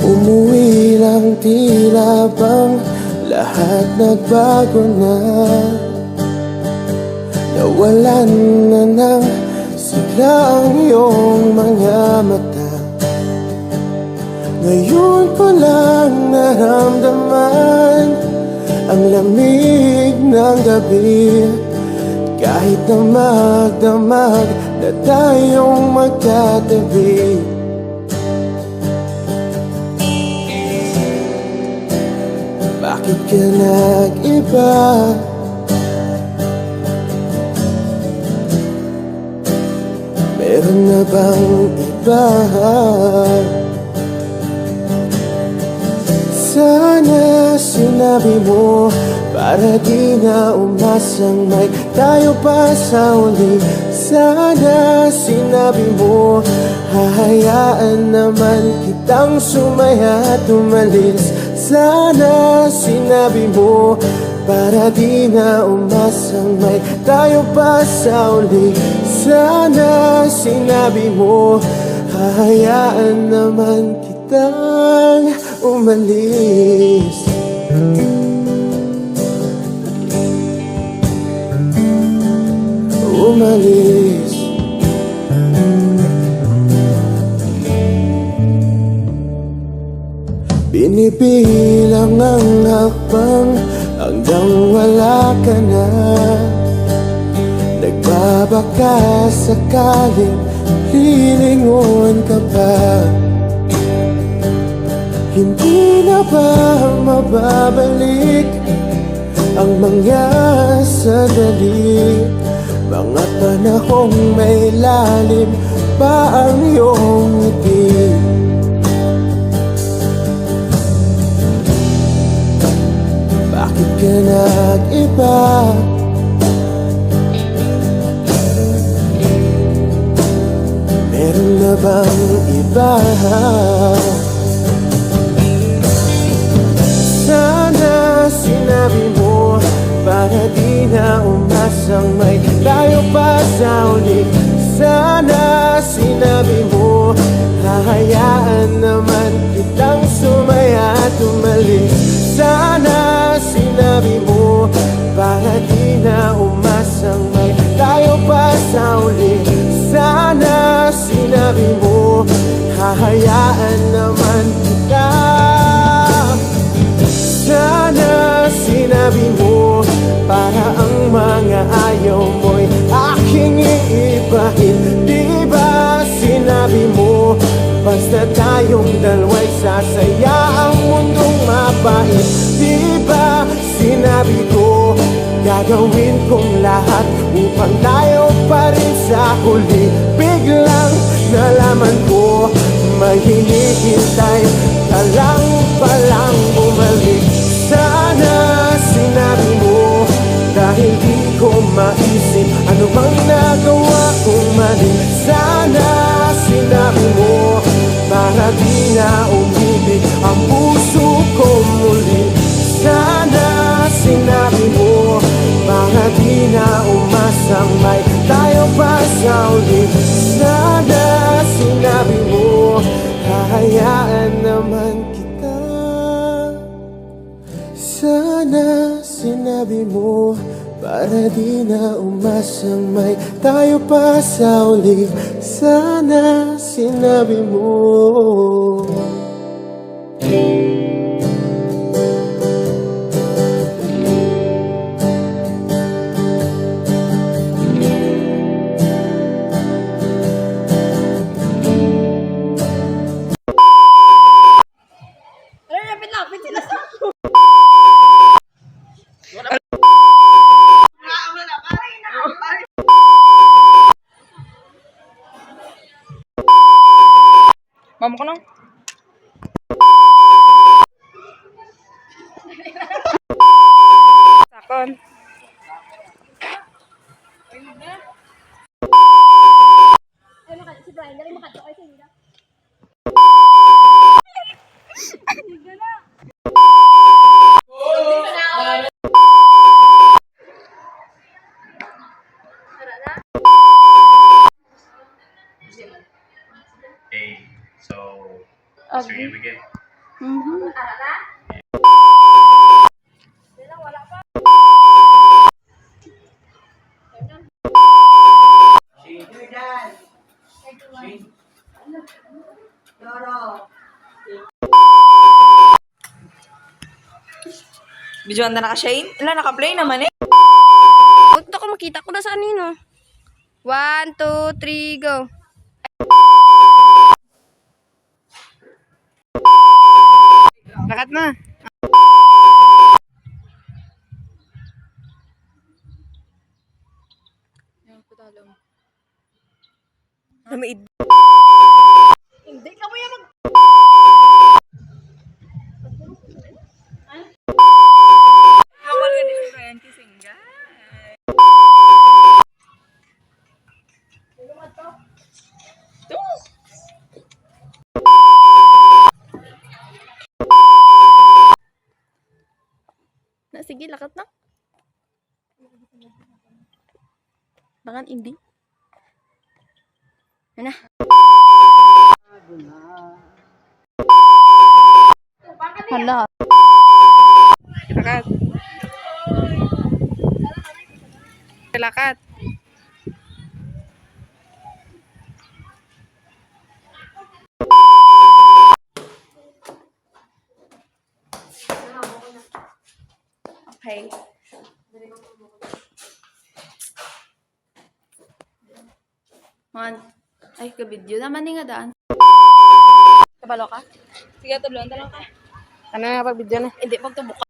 Umuwi lang, tila bang lahat nagbago na. Nawalan na ng sigla ang iyong mga mata. Ngayon ko lang naramdaman ang lamig ng gabi. Kahit na magdamag na tayong magkatabi. Bakit ka nag-iba? Meron na bang iba? Sana sinabi mo para di na umasang may tayo pa sa uli. Sana sinabi mo hahayaan naman kitang sumaya at umalis. Sana sinabi mo para di na umasang may tayo pa sa uli. Sana sinabi mo hahayaan naman kitang umalis. Umalis. Binibilang ang hakbang hanggang wala ka na. Nagbabaka sakaling lilingon ka pa. Hindi na ba mababalik ang mga sandali? Mga panahong may lalim pa ang iyong ngiti. Bakit ka nag-iba? Meron na bang iba? Sana sinabi mo para di na umasang may tayo pa sa uli. Sana sinabi mo hahayaan naman kitang sumaya at umalis. Sana sinabi mo para di na umasang may tayo pa sa uli. Sana sinabi mo hahayaan naman kita. Sana sinabi mo para ang mga ayaw mo'y aking iibahin. Di ba sinabi mo basta tayong dalawa'y sasaya ang mundong mapait? Di ba sinabi ko gagawin kong lahat upang tayo pa rin sa huli? Biglang nalaman ko may hinihintay ka lang palang bumalik. Sana sinabi mo dahil di ko maisip ano bang nagawa kong mali. Sana sinabi mo para di na umibig ang puso ko muli. Sana sinabi mo para di na umasang may tayo pa sa uli. Sana sinabi mo hahayaan naman kita. Sana sinabi mo para di na umasang may tayo pa sa uli. Sana sinabi mo. Lapit sila sa ako. Mama ko na. Okay, so let's begin. Videoan na naka Shane? Wala, naka-play naman eh. Huwag ko makita ko na sa kanino. 1, 2, 3, go. Lakat na. Namaid. Hindi ka mo yan mag... Kapal ka ni si Ryan Kisingga. Na, sige, lakat na. Bakan hindi. Yan na. Hala. Lakat. Lakat. Okay. Man. Ay, ka-video naman ni nga daan. Kabalo ka? Sige, tuluan ka lang ka. Ano na pag-video na? Hindi, pagtubok ka.